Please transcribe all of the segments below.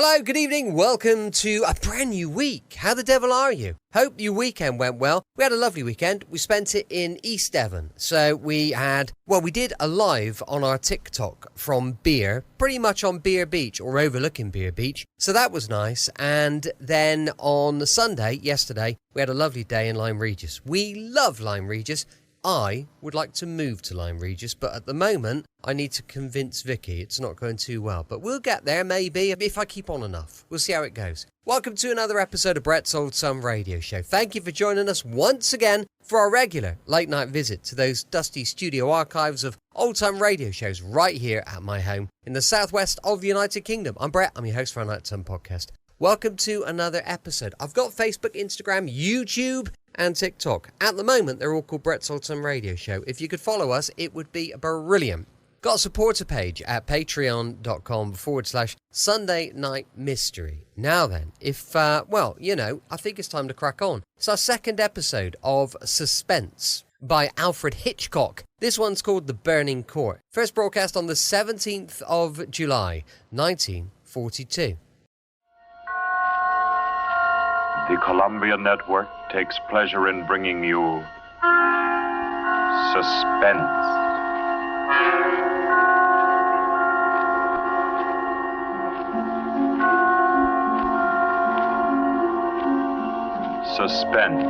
Hello, good evening, welcome to a brand new week. How the devil are you? Hope your weekend went well. We had a lovely weekend. We spent it in East Devon. So we did a live on our TikTok from Beer, pretty much on Beer Beach or overlooking Beer Beach. So that was nice. And then on Sunday, yesterday, we had a lovely day in Lyme Regis. We love Lyme Regis. I would like to move to Lyme Regis, but at the moment, I need to convince Vicky. It's not going too well, but we'll get there, maybe, if I keep on enough. We'll see how it goes. Welcome to another episode of Brett's Old Sun Radio Show. Thank you for joining us once again for our regular late-night visit to those dusty studio archives of old-time radio shows right here at my home in the southwest of the United Kingdom. I'm Brett. I'm your host for our Night Sun podcast. Welcome to another episode. I've got Facebook, Instagram, YouTube, and TikTok. At the moment, they're all called Brett's Old Sun Radio Show. If you could follow us, it would be brilliant. Got a supporter page at patreon.com/Sunday Night Mystery. Now then, I think it's time to crack on. It's our second episode of Suspense by Alfred Hitchcock. This one's called The Burning Court. First broadcast on the 17th of July, 1942. The Columbia Network takes pleasure in bringing you Suspense. Suspense.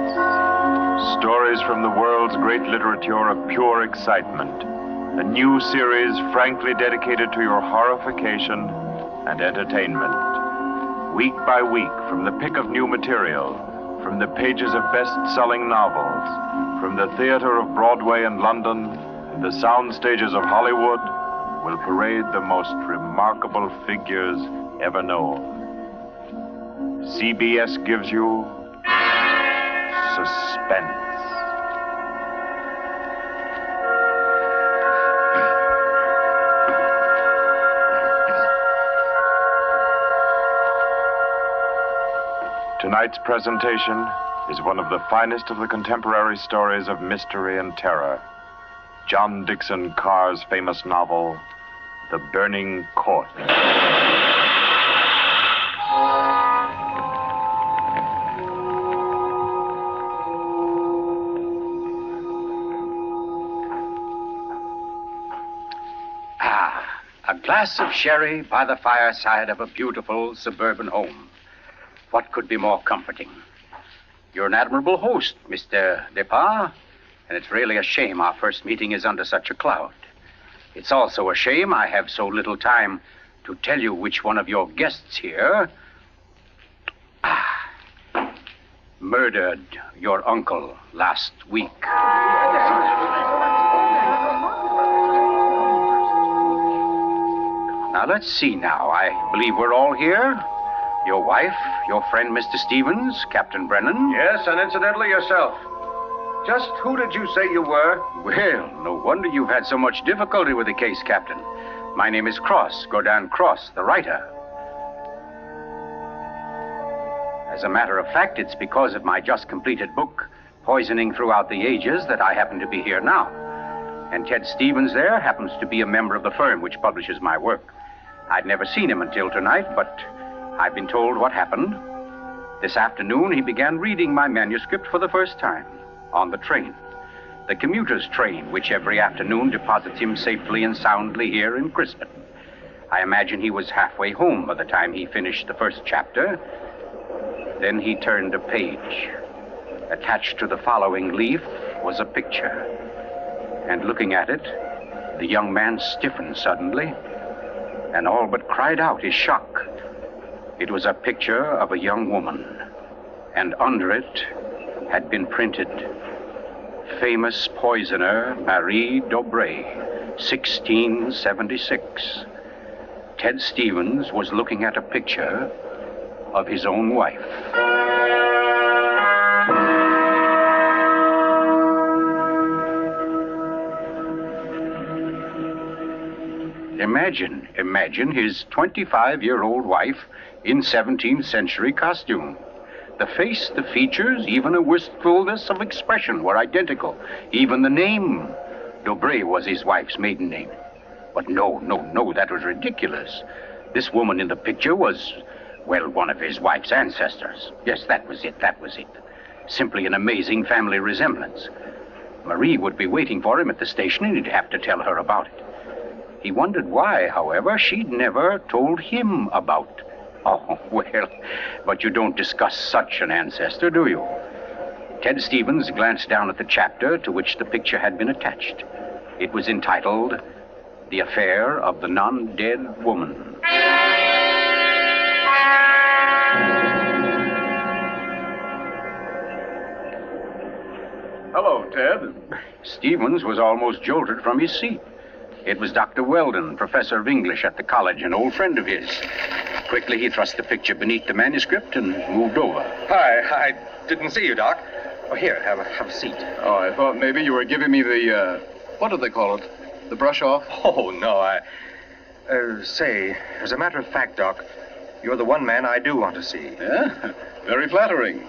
Stories from the world's great literature of pure excitement. A new series frankly dedicated to your horrification and entertainment. Week by week, from the pick of new material, from the pages of best-selling novels, from the theater of Broadway and London, and the sound stages of Hollywood, will parade the most remarkable figures ever known. CBS gives you Suspense. Tonight's presentation is one of the finest of the contemporary stories of mystery and terror. John Dickson Carr's famous novel, The Burning Court. A glass of sherry by the fireside of a beautiful suburban home. What could be more comforting? You're an admirable host, Mr. Depart, and it's really a shame our first meeting is under such a cloud. It's also a shame I have so little time to tell you which one of your guests here murdered your uncle last week. Now, let's see now. I believe we're all here. Your wife, your friend, Mr. Stevens, Captain Brennan. Yes, and incidentally yourself. Just who did you say you were? Well, no wonder you've had so much difficulty with the case, Captain. My name is Cross, Godin Cross, the writer. As a matter of fact, it's because of my just completed book, Poisoning Throughout the Ages, that I happen to be here now. And Ted Stevens there happens to be a member of the firm which publishes my work. I'd never seen him until tonight, but I've been told what happened. This afternoon, he began reading my manuscript for the first time on the train. The commuter's train, which every afternoon deposits him safely and soundly here in Crispin. I imagine he was halfway home by the time he finished the first chapter. Then he turned a page. Attached to the following leaf was a picture. And looking at it, the young man stiffened suddenly and all but cried out his shock. It was a picture of a young woman, and under it had been printed, Famous Poisoner Marie Dobré, 1676. Ted Stevens was looking at a picture of his own wife. Imagine his 25-year-old wife in 17th century costume. The face, the features, even a wistfulness of expression were identical. Even the name, Dobré, was his wife's maiden name. But no, that was ridiculous. This woman in the picture was Well, one of his wife's ancestors. Yes, that was it. Simply an amazing family resemblance. Marie would be waiting for him at the station, and he'd have to tell her about it. He wondered why, however, she'd never told him about. Oh, well, but you don't discuss such an ancestor, do you? Ted Stevens glanced down at the chapter to which the picture had been attached. It was entitled, The Affair of the Non-Dead Woman. Hello, Ted. Stevens was almost jolted from his seat. It was Dr. Weldon, professor of English at the college, an old friend of his. Quickly, he thrust the picture beneath the manuscript and moved over. Hi, I didn't see you, Doc. Oh, here, have a seat. Oh, I thought maybe you were giving me the, what do they call it? The brush off? Oh, no, say, as a matter of fact, Doc, you're the one man I do want to see. Yeah? Very flattering.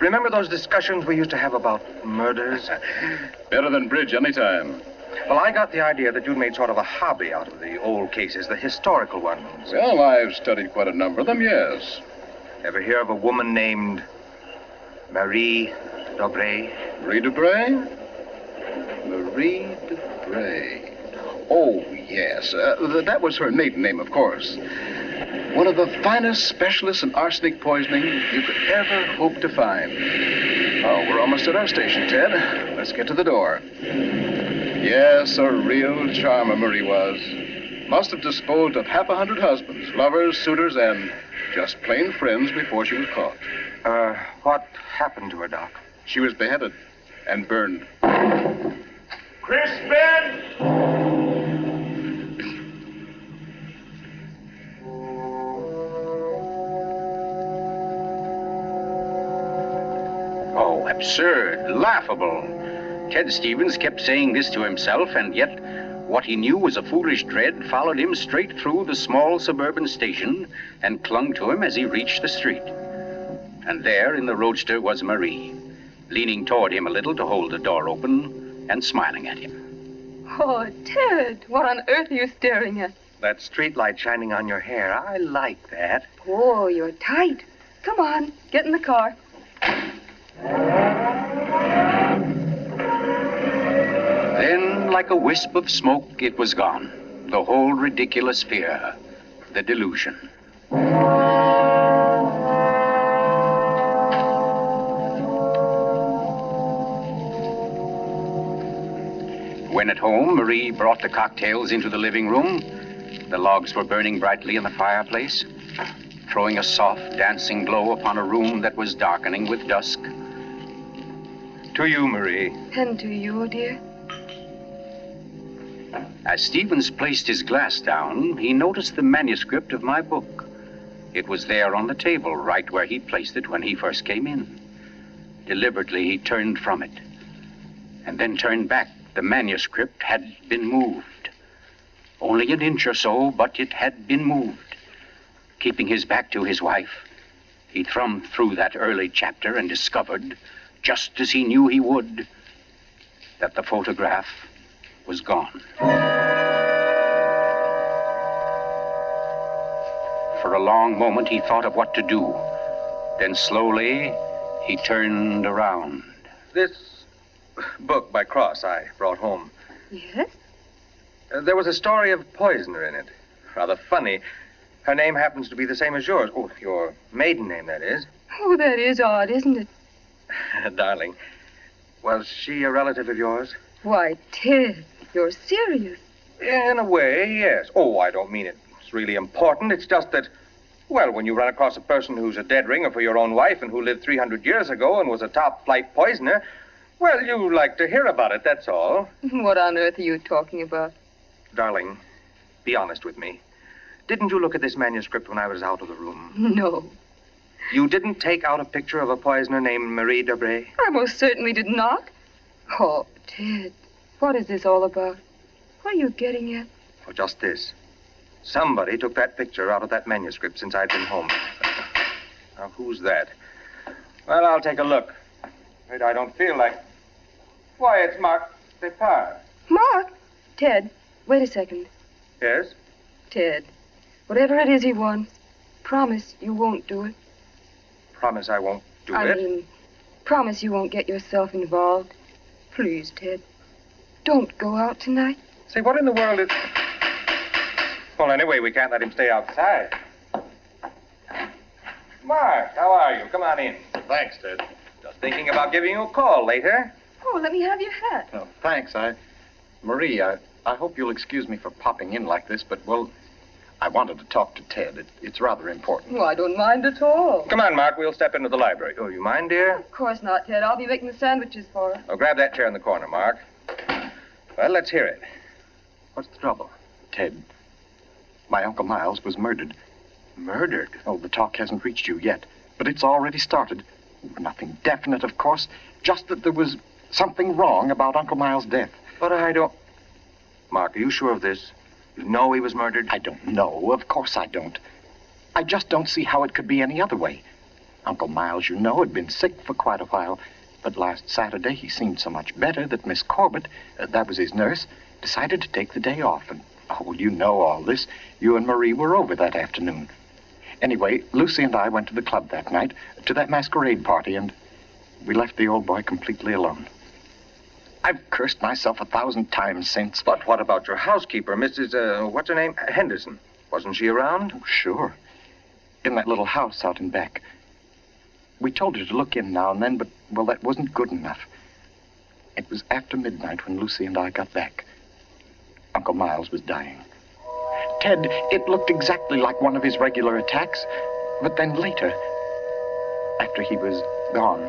Remember those discussions we used to have about murders? Better than bridge anytime. Well, I got the idea that you'd made sort of a hobby out of the old cases, the historical ones. Well, I've studied quite a number of them, yes. Ever hear of a woman named Marie Dobré? Marie Debray? Marie Debray. Oh, yes. That was her maiden name, of course. One of the finest specialists in arsenic poisoning you could ever hope to find. Oh, we're almost at our station, Ted. Let's get to the door. Yes, a real charmer Marie was. Must have disposed of 100 husbands, lovers, suitors, and just plain friends before she was caught. What happened to her, Doc? She was beheaded and burned. Crispin! Oh, absurd, laughable. Ted Stevens kept saying this to himself, and yet what he knew was a foolish dread followed him straight through the small suburban station and clung to him as he reached the street. And there in the roadster was Marie, leaning toward him a little to hold the door open and smiling at him. Oh, Ted, what on earth are you staring at? That streetlight shining on your hair, I like that. Oh, you're tight. Come on, get in the car. Then, like a wisp of smoke, it was gone. The whole ridiculous fear, the delusion. When at home, Marie brought the cocktails into the living room. The logs were burning brightly in the fireplace, throwing a soft, dancing glow upon a room that was darkening with dusk. To you, Marie. And to you, dear. As Stevens placed his glass down, he noticed the manuscript of my book. It was there on the table, right where he placed it when he first came in. Deliberately, he turned from it, and then turned back. The manuscript had been moved. Only an inch or so, but it had been moved. Keeping his back to his wife, he thumbed through that early chapter and discovered, just as he knew he would, that the photograph was gone. For a long moment, he thought of what to do. Then slowly, he turned around. This book by Cross I brought home. Yes? There was a story of a poisoner in it. Rather funny. Her name happens to be the same as yours. Oh, your maiden name, that is. Oh, that is odd, isn't it? Darling, was she a relative of yours? Why, Ted, you're serious. In a way, yes. Oh, I don't mean it's really important. It's just that, well, when you run across a person who's a dead ringer for your own wife and who lived 300 years ago and was a top-flight poisoner, well, you like to hear about it, that's all. What on earth are you talking about? Darling, be honest with me. Didn't you look at this manuscript when I was out of the room? No. You didn't take out a picture of a poisoner named Marie Dobré? I most certainly did not. Oh, Ted, what is this all about? What are you getting at? Oh, just this. Somebody took that picture out of that manuscript since I'd been home. Now, who's that? Well, I'll take a look. Wait, I don't feel like... Why, it's Mark Depard. Mark? Ted, wait a second. Yes? Ted, whatever it is he wants, promise you won't do it. Promise I won't do I it? mean, promise you won't get yourself involved. Please, Ted. Don't go out tonight. Say, what in the world is... Well, anyway, we can't let him stay outside. Mark, how are you? Come on in. Thanks, Ted. Just thinking about giving you a call later. Oh, let me have your hat. Oh, thanks. Marie, I hope you'll excuse me for popping in like this, but, well, I wanted to talk to Ted. It's rather important. Oh, I don't mind at all. Come on, Mark, we'll step into the library. Oh, you mind, dear? Of course not, Ted. I'll be making the sandwiches for her. Oh, grab that chair in the corner, Mark. Well, let's hear it. What's the trouble? Ted, my Uncle Miles was murdered. Murdered? Oh, the talk hasn't reached you yet, but it's already started. Nothing definite, of course, just that there was something wrong about Uncle Miles' death. But I don't... Mark, are you sure of this? You know he was murdered? I don't know. Of course I don't. I just don't see how it could be any other way. Uncle Miles, you know, had been sick for quite a while, but last Saturday he seemed so much better that Miss Corbett, that was his nurse, decided to take the day off. And, oh, you know all this. You and Marie were over that afternoon. Anyway, Lucy and I went to the club that night, to that masquerade party, and we left the old boy completely alone. I've cursed myself 1,000 times since. But what about your housekeeper, Mrs., what's her name? Henderson. Wasn't she around? Oh, sure. In that little house out in back. We told her to look in now and then, but, well, that wasn't good enough. It was after midnight when Lucy and I got back. Uncle Miles was dying. Ted, it looked exactly like one of his regular attacks, but then later, after he was gone,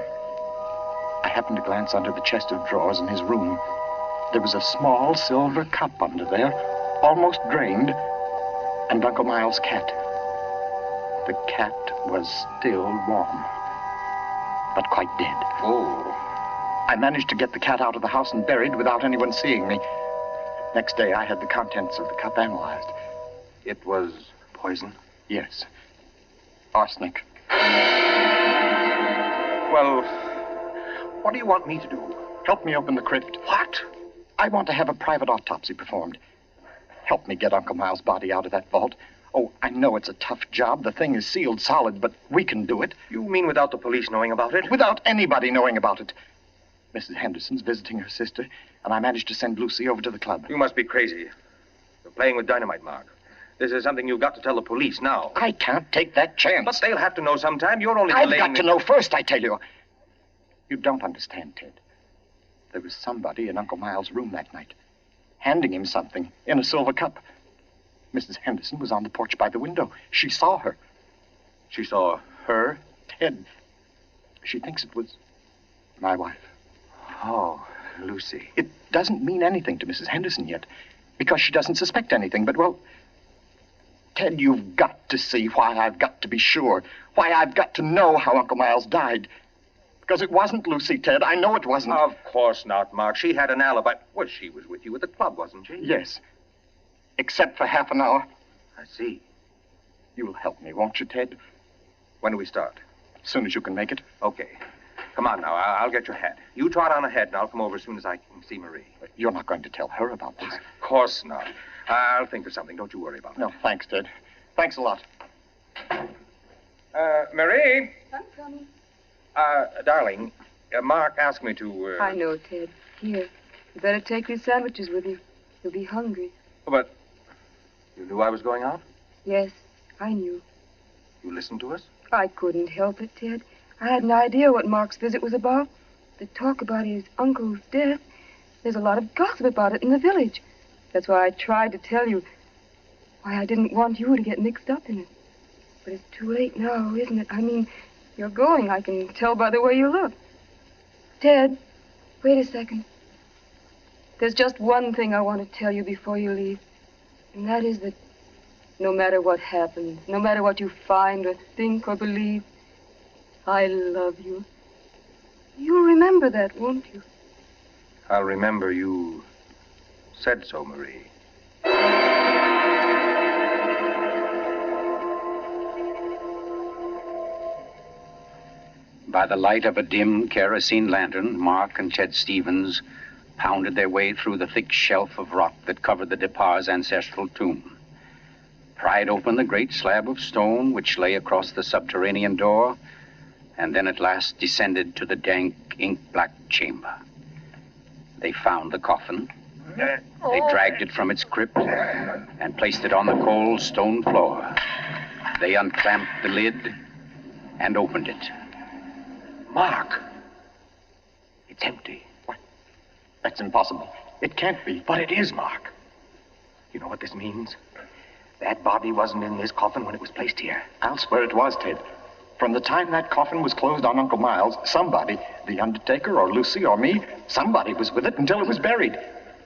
I happened to glance under the chest of drawers in his room. There was a small silver cup under there, almost drained, and Uncle Miles' cat. The cat was still warm, but quite dead. Oh. I managed to get the cat out of the house and buried without anyone seeing me. Next day, I had the contents of the cup analyzed. It was poison? Yes. Arsenic. Well, what do you want me to do? Help me open the crypt. What? I want to have a private autopsy performed. Help me get Uncle Miles' body out of that vault. Oh, I know it's a tough job. The thing is sealed solid, but we can do it. You mean without the police knowing about it? Without anybody knowing about it. Mrs. Henderson's visiting her sister, and I managed to send Lucy over to the club. You must be crazy. You're playing with dynamite, Mark. This is something you've got to tell the police now. I can't take that chance. But they'll have to know sometime. You're only I've delaying... got to know first, I tell you. You don't understand, Ted. There was somebody in Uncle Miles' room that night, handing him something in a silver cup. Mrs. Henderson was on the porch by the window. She saw her. She saw her? Ted, she thinks it was my wife. Oh, Lucy. It doesn't mean anything to Mrs. Henderson yet, because she doesn't suspect anything, but, well, Ted, you've got to see why I've got to be sure, why I've got to know how Uncle Miles died. Because it wasn't Lucy, Ted. I know it wasn't. Of course not, Mark. She had an alibi. Well, she was with you at the club, wasn't she? Yes. Except for half an hour. I see. You'll help me, won't you, Ted? When do we start? As soon as you can make it. Okay. Come on now. I'll get your hat. You trot on ahead, and I'll come over as soon as I can see Marie. You're not going to tell her about this. Of course not. I'll think of something. Don't you worry about it. No, thanks, Ted. Thanks a lot. Marie? I'm coming. Darling, Mark asked me to, I know, Ted. Here. You better take these sandwiches with you. You'll be hungry. But you knew I was going out? Yes, I knew. You listened to us? I couldn't help it, Ted. I had an idea what Mark's visit was about. The talk about his uncle's death. There's a lot of gossip about it in the village. That's why I tried to tell you. Why I didn't want you to get mixed up in it. But it's too late now, isn't it? I mean, you're going. I can tell by the way you look. Ted, wait a second. There's just one thing I want to tell you before you leave. And that is that no matter what happens, no matter what you find or think or believe, I love you. You'll remember that, won't you? I'll remember you said so, Marie. By the light of a dim kerosene lantern, Mark and Ted Stevens pounded their way through the thick shelf of rock that covered the Depar's ancestral tomb. pried open the great slab of stone which lay across the subterranean door, and then at last descended to the dank, ink-black chamber. They found the coffin. They dragged it from its crypt and placed it on the cold stone floor. They unclamped the lid and opened it. Mark! It's empty. What? That's impossible. It can't be. But it is, Mark. You know what this means? That body wasn't in this coffin when it was placed here. I'll swear it was, Ted. From the time that coffin was closed on Uncle Miles, somebody, the undertaker or Lucy or me, somebody was with it until it was buried.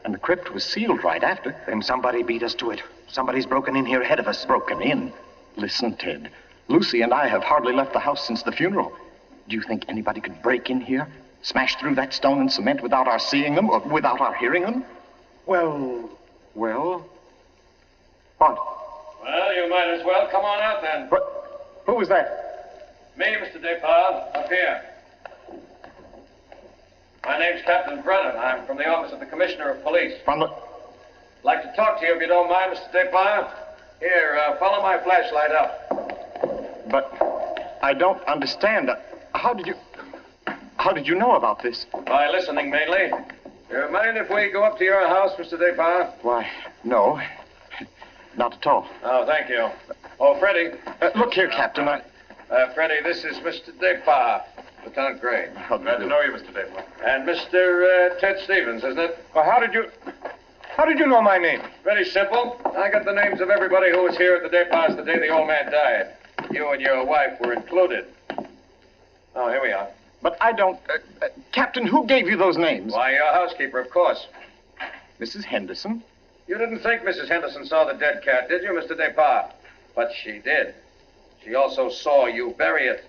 And the crypt was sealed right after. Then somebody beat us to it. Somebody's broken in here ahead of us. Broken in? Listen, Ted. Lucy and I have hardly left the house since the funeral. Do you think anybody could break in here, smash through that stone and cement without our seeing them or without our hearing them? Well... What? Well, you might as well come on out then. What? Who was that? Me, Mr. Depard, up here. My name's Captain Brennan. I'm from the office of the Commissioner of Police. From the... Like to talk to you if you don't mind, Mr. Depard. Here, follow my flashlight up. But I don't understand. How did you know about this? By listening, mainly. You mind if we go up to your house, Mr. Depard? Why, no. Not at all. Oh, thank you. Oh, Freddie. Look here, Captain, Freddie, this is Mr. Depard, Lieutenant Gray. Glad to know you, Mr. Depard. And Mr. Ted Stevens, isn't it? Well, how did you know my name? Very simple. I got the names of everybody who was here at the Depards the day the old man died. You and your wife were included. Oh, here we are. But I don't... Captain, who gave you those names? Why, your housekeeper, of course. Mrs. Henderson? You didn't think Mrs. Henderson saw the dead cat, did you, Mr. Depard? But she did. She also saw you bury it.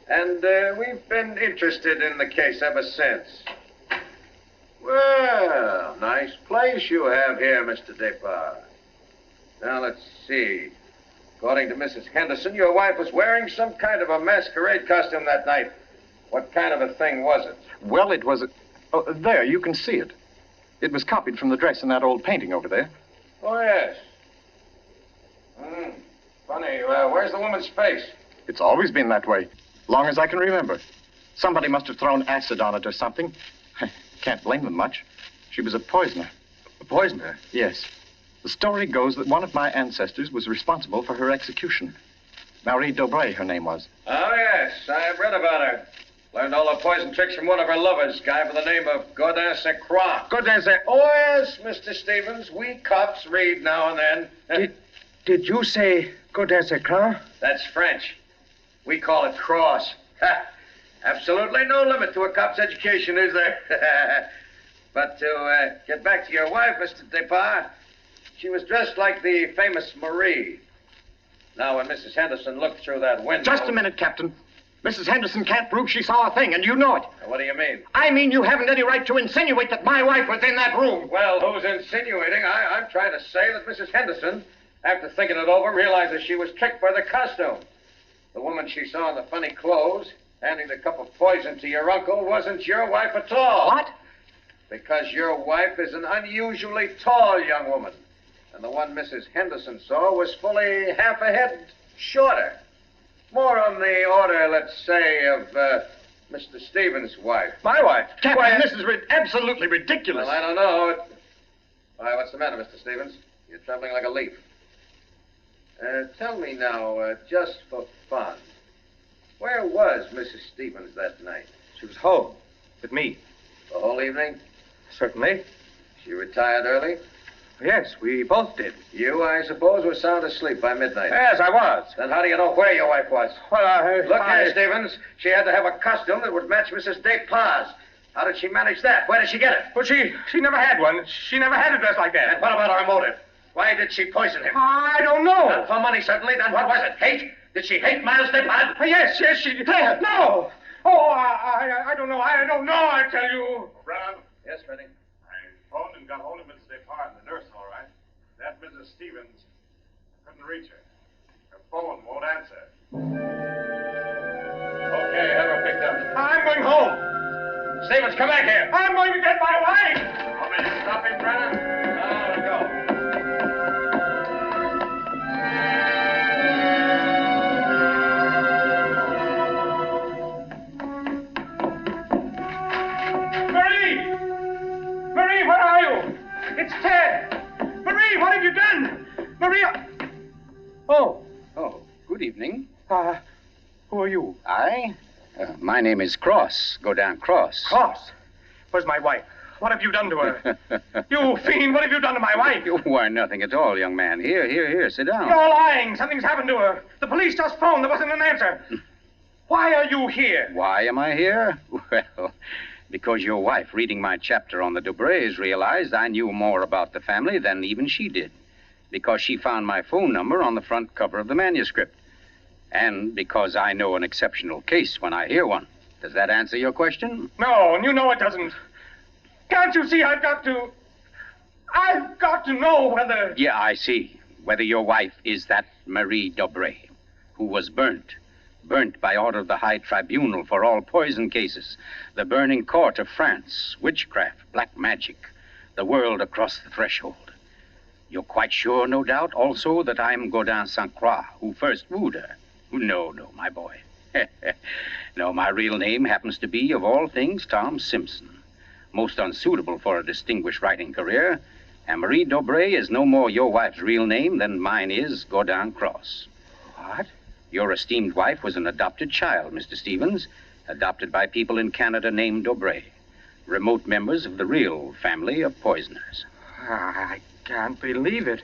And we've been interested in the case ever since. Well, nice place you have here, Mr. Depard. Now, let's see. According to Mrs. Henderson, your wife was wearing some kind of a masquerade costume that night. What kind of a thing was it? Well, it was a... Oh, there, you can see it. It was copied from the dress in that old painting over there. Oh, yes. Funny, where's the woman's face? It's always been that way, long as I can remember. Somebody must have thrown acid on it or something. Can't blame them much. She was a poisoner. A poisoner? Yes. The story goes that one of my ancestors was responsible for her execution. Marie Dobray, her name was. Oh, yes, I've read about her. Learned all the poison tricks from one of her lovers, guy by the name of Godin Secroix. Oh, yes, Mr. Stevens. We cops read now and then. Did you say Godin Secroix? That's French. We call it cross. Ha! Absolutely no limit to a cop's education, is there? But to get back to your wife, Mr. Depard, she was dressed like the famous Marie. Now, when Mrs. Henderson looked through that window... Just a minute, Captain. Mrs. Henderson can't prove she saw a thing, and you know it. What do you mean? I mean you haven't any right to insinuate that my wife was in that room. Well, who's insinuating? I'm trying to say that Mrs. Henderson, after thinking it over, realizes she was tricked by the costume. The woman she saw in the funny clothes, handing the cup of poison to your uncle, wasn't your wife at all. What? Because your wife is an unusually tall young woman. And the one Mrs. Henderson saw was fully half a head shorter. More on the order, let's say, of Mr. Stevens' wife. My wife? Captain, this is absolutely ridiculous. Well, I don't know. Why, what's the matter, Mr. Stevens? You're trembling like a leaf. Tell me now, just for fun, where was Mrs. Stevens that night? She was home with me. The whole evening? Certainly. She retired early? Yes, we both did. You, I suppose, were sound asleep by midnight. Yes, I was. Then how do you know where your wife was? Well, Look here, Stevens. She had to have a costume that would match Mrs. Despard's. How did she manage that? Where did she get it? Well, she never had one. She never had a dress like that. And what about her motive? Why did she poison him? I don't know. Not for money, certainly. Then what was it? Hate? Did she hate Miles Despard? Yes, she did. No. Oh, I don't know. I don't know, I tell you. Brown? Yes, Freddie. I phoned and got hold of Mrs. Despard and the nurse, all right. That Mrs. Stevens, couldn't reach her. Her phone won't answer. Okay, have her picked up. I'm going home. Stevens, come back here. I'm going to get my wife. Want me to stop him, Brennan? No, go. Who are you? I? My name is Cross. Godin Cross. Cross? Where's my wife? What have you done to her? You fiend, what have you done to my wife? Why, nothing at all, young man. Here, sit down. You're lying. Something's happened to her. The police just phoned. There wasn't an answer. Why are you here? Why am I here? Well, because your wife, reading my chapter on the Dobrays, realized I knew more about the family than even she did. Because she found my phone number on the front cover of the manuscript. And because I know an exceptional case when I hear one. Does that answer your question? No, and you know it doesn't. Can't you see I've got to know whether... Yeah, I see. Whether your wife is that Marie Dobray, who was burnt by order of the High Tribunal for all poison cases, the burning court of France, witchcraft, black magic, the world across the threshold. You're quite sure, no doubt, also, that I'm Godin St. Croix, who first wooed her. No, my boy. No, my real name happens to be, of all things, Tom Simpson. Most unsuitable for a distinguished writing career, and Marie Dobray is no more your wife's real name than mine is Godin Cross. What? Your esteemed wife was an adopted child, Mr. Stevens, adopted by people in Canada named Dobray, remote members of the real family of poisoners. I can't believe it.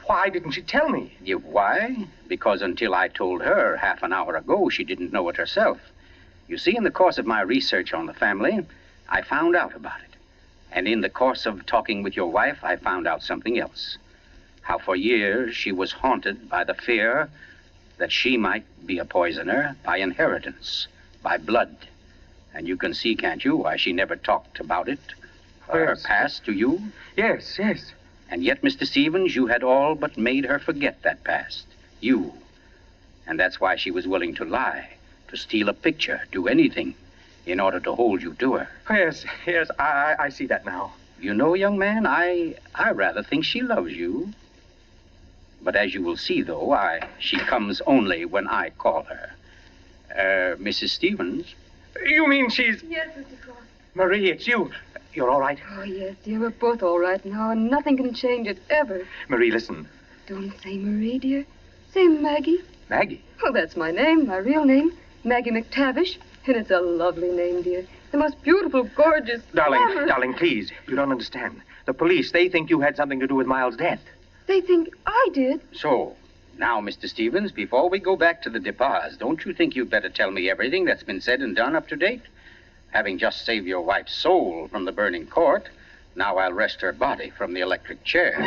Why didn't she tell me? Why? Because until I told her half an hour ago, she didn't know it herself. You see, in the course of my research on the family, I found out about it. And in the course of talking with your wife, I found out something else. How for years she was haunted by the fear that she might be a poisoner by inheritance, by blood. And you can see, can't you, why she never talked about it, her past to you? Yes. And yet, Mr. Stevens, you had all but made her forget that past. You. And that's why she was willing to lie, to steal a picture, do anything, in order to hold you to her. Yes, I see that now. You know, young man, I rather think she loves you. But as you will see, though, she comes only when I call her. Mrs. Stevens? You mean she's... Yes, Mr. Cross. Marie, it's you. You're all right? Oh, yes, dear. We're both all right now, and nothing can change it, ever. Marie, listen. Don't say Marie, dear. Say Maggie. Maggie? Oh, that's my name, my real name. Maggie McTavish. And it's a lovely name, dear. The most beautiful, gorgeous... Darling, please. You don't understand. The police, they think you had something to do with Miles' death. They think I did. So, now, Mr. Stevens, before we go back to the Depas, don't you think you'd better tell me everything that's been said and done up to date? Having just saved your wife's soul from the burning court, now I'll wrest her body from the electric chair.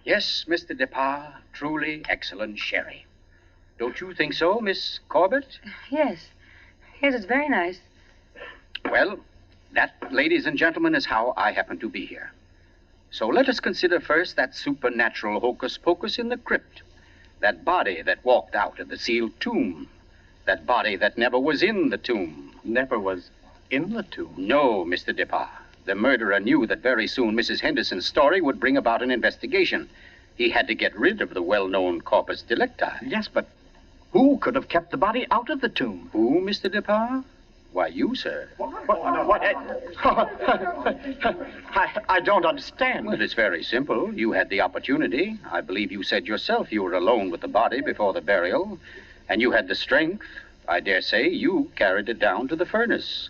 Yes, Mr. Depas, truly excellent sherry. Don't you think so, Miss Corbett? Yes, it's very nice. Well, that, ladies and gentlemen, is how I happen to be here. So let us consider first that supernatural hocus-pocus in the crypt. That body that walked out of the sealed tomb. That body that never was in the tomb. Never was in the tomb? No, Mr. Depas. The murderer knew that very soon Mrs. Henderson's story would bring about an investigation. He had to get rid of the well-known corpus delicti. Yes, but who could have kept the body out of the tomb? Who, Mr. Depas? Why, you, sir. What? I don't understand. Well, it's very simple. You had the opportunity. I believe you said yourself you were alone with the body before the burial. And you had the strength. I dare say you carried it down to the furnace,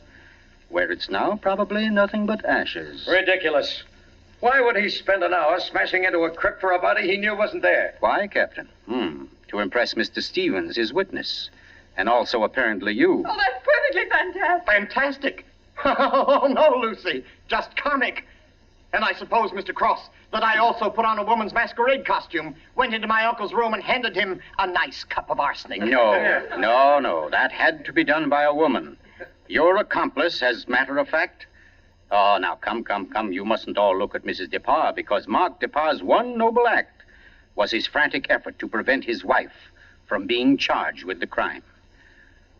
where it's now probably nothing but ashes. Ridiculous. Why would he spend an hour smashing into a crypt for a body he knew wasn't there? Why, Captain? To impress Mr. Stevens, his witness. And also, apparently, you. Oh, that's perfectly fantastic. Fantastic? Oh, no, Lucy. Just comic. And I suppose, Mr. Cross, that I also put on a woman's masquerade costume, went into my uncle's room, and handed him a nice cup of arsenic. No. That had to be done by a woman. Your accomplice, as matter of fact. Oh, now, come. You mustn't all look at Mrs. Depas, because Mark Depas' one noble act was his frantic effort to prevent his wife from being charged with the crime.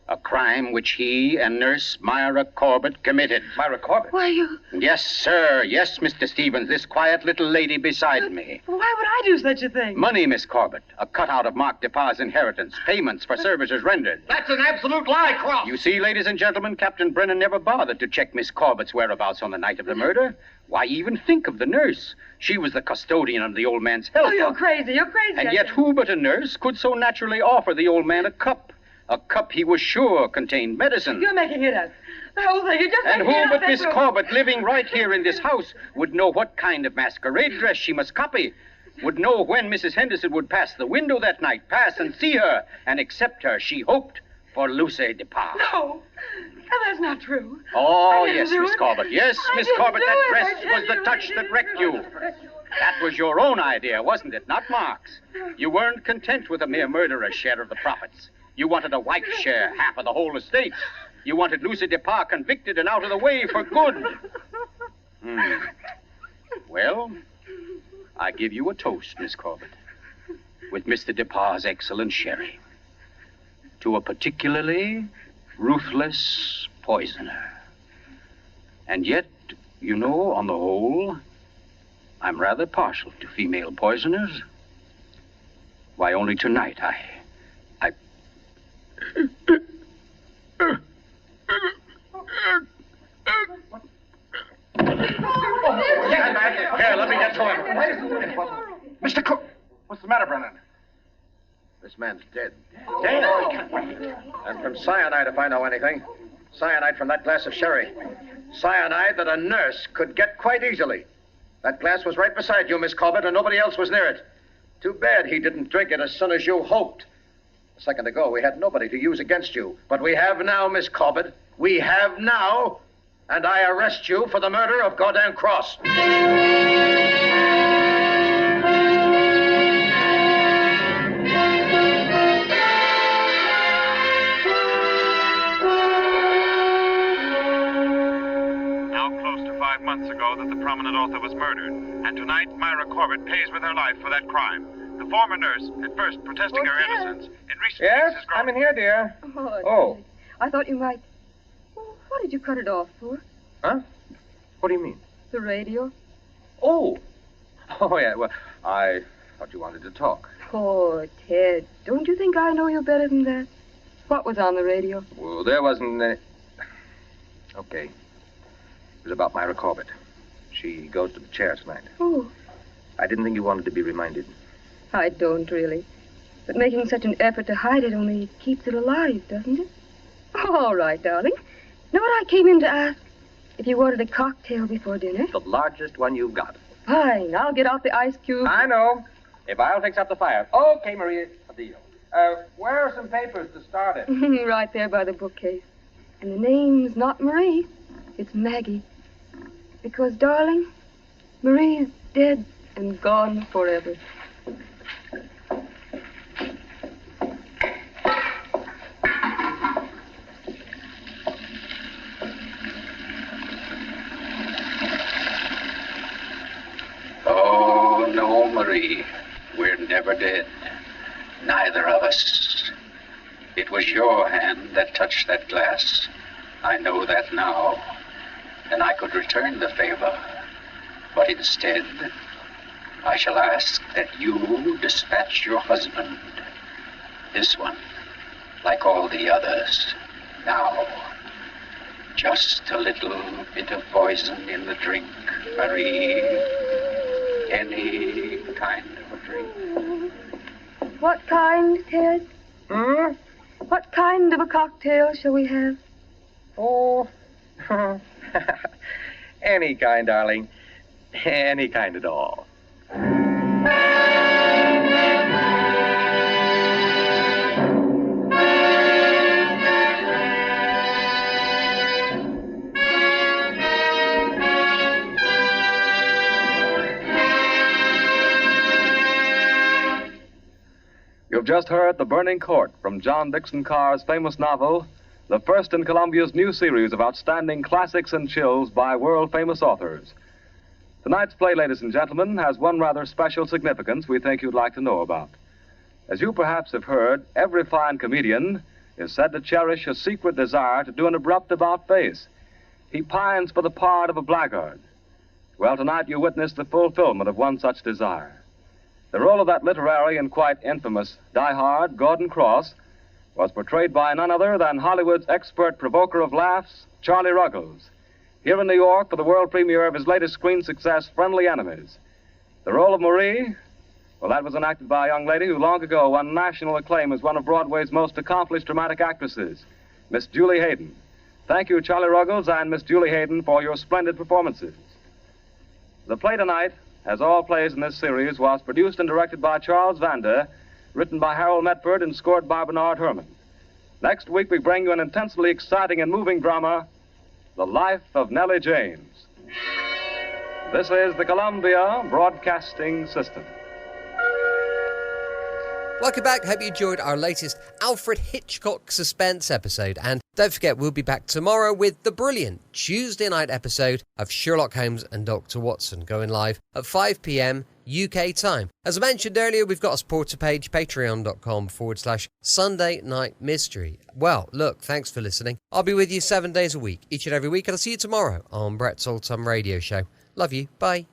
A crime which he and Nurse Myra Corbett committed. Myra Corbett? Why, you... Yes, sir. Yes, Mr. Stevens. This quiet little lady beside me. Why would I do such a thing? Money, Miss Corbett. A cutout of Mark DePauw's inheritance. Payments for services rendered. That's an absolute lie, Cross. You see, ladies and gentlemen, Captain Brennan never bothered to check Miss Corbett's whereabouts on the night of the murder. Why even think of the nurse? She was the custodian of the old man's health. Oh, you're crazy. You're crazy. And yet who but a nurse could so naturally offer the old man a cup? A cup he was sure contained medicine. You're making it up. The whole thing. You're just And making it who up. but Miss Corbett, living right here in this house, would know what kind of masquerade dress she must copy, would know when Mrs. Henderson would pass the window that night, pass and see her, and accept her, she hoped, for Lucy DePauw. No. No, that's not true. Oh, I didn't yes, do Miss it. Corbett. Yes, I Miss didn't Corbett, do that it. dress I tell was the you, touch I that didn't wrecked do you. it. That was your own idea, wasn't it? Not Mark's. You weren't content with a mere murderer's share of the profits. You wanted a wife's share, half of the whole estate. You wanted Lucy DePauw convicted and out of the way for good. Well, I give you a toast, Miss Corbett, with Mr. DePauw's excellent sherry. To a particularly ruthless poisoner. And yet, you know, on the whole, I'm rather partial to female poisoners. Why, only tonight I... Get back. Here, let me get to him. Mr. Cook. What's the matter, Brennan? This man's dead. Dead? And from cyanide, if I know anything. Cyanide from that glass of sherry. Cyanide that a nurse could get quite easily. That glass was right beside you, Miss Corbett, and nobody else was near it. Too bad he didn't drink it as soon as you hoped. A second ago, we had nobody to use against you. But we have now, Miss Corbett. We have now. And I arrest you for the murder of Gordon Cross. Months ago that the prominent author was murdered, and tonight Myra Corbett pays with her life for that crime. The former nurse, at first protesting her innocence, in recent Yes, weeks has grown... I'm in here, dear. Oh. I thought you might... Well, what did you cut it off for? Huh? What do you mean? The radio. Oh, yeah, well, I thought you wanted to talk. Oh, Ted, don't you think I know you better than that? What was on the radio? Well, there wasn't any... Okay. It was about Myra Corbett. She goes to the chair tonight. Oh. I didn't think you wanted to be reminded. I don't, really. But making such an effort to hide it only keeps it alive, doesn't it? All right, darling. Know what I came in to ask? If you wanted a cocktail before dinner? The largest one you've got. Fine. I'll get out the ice cube. I know. If I'll fix up the fire. Okay, Maria. A deal. Where are some papers to start it? Right there by the bookcase. And the name's not Marie. It's Maggie. Because, darling, Marie's dead and gone forever. Oh, no, Marie. We're never dead. Neither of us. It was your hand that touched that glass. I know that now. And I could return the favor. But instead, I shall ask that you dispatch your husband. This one, like all the others. Now, just a little bit of poison in the drink, Marie. Any kind of a drink. What kind, Ted? What kind of a cocktail shall we have? Oh, any kind, darling. Any kind at all. You've just heard The Burning Court from John Dixon Carr's famous novel, the first in Columbia's new series of outstanding classics and chills by world-famous authors. Tonight's play, ladies and gentlemen, has one rather special significance we think you'd like to know about. As you perhaps have heard, every fine comedian is said to cherish a secret desire to do an abrupt about-face. He pines for the part of a blackguard. Well, tonight you witness the fulfillment of one such desire. The role of that literary and quite infamous diehard, Gordon Cross, was portrayed by none other than Hollywood's expert provoker of laughs, Charlie Ruggles, here in New York for the world premiere of his latest screen success, Friendly Enemies. The role of Marie, well, that was enacted by a young lady who long ago won national acclaim as one of Broadway's most accomplished dramatic actresses, Miss Julie Hayden. Thank you, Charlie Ruggles and Miss Julie Hayden, for your splendid performances. The play tonight, as all plays in this series, was produced and directed by Charles Vander, written by Harold Metford and scored by Bernard Herrmann. Next week, we bring you an intensely exciting and moving drama, The Life of Nellie James. This is the Columbia Broadcasting System. Welcome back. Hope you enjoyed our latest Alfred Hitchcock Suspense episode. And don't forget, we'll be back tomorrow with the brilliant Tuesday night episode of Sherlock Holmes and Dr. Watson, going live at 5 p.m. UK time. As I mentioned earlier, we've got a supporter page, patreon.com/Sunday Night Mystery. Well, look, thanks for listening. I'll be with you 7 days a week, each and every week, and I'll see you tomorrow on Brett's Old Time Radio Show. Love you. Bye.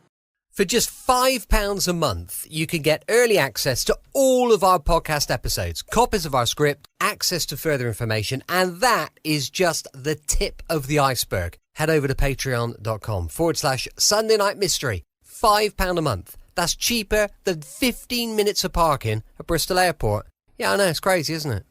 For just £5 a month, you can get early access to all of our podcast episodes, copies of our script, access to further information, and that is just the tip of the iceberg. Head over to patreon.com/Sunday Night Mystery. £5 a month. That's cheaper than 15 minutes of parking at Bristol Airport. Yeah, I know, it's crazy, isn't it?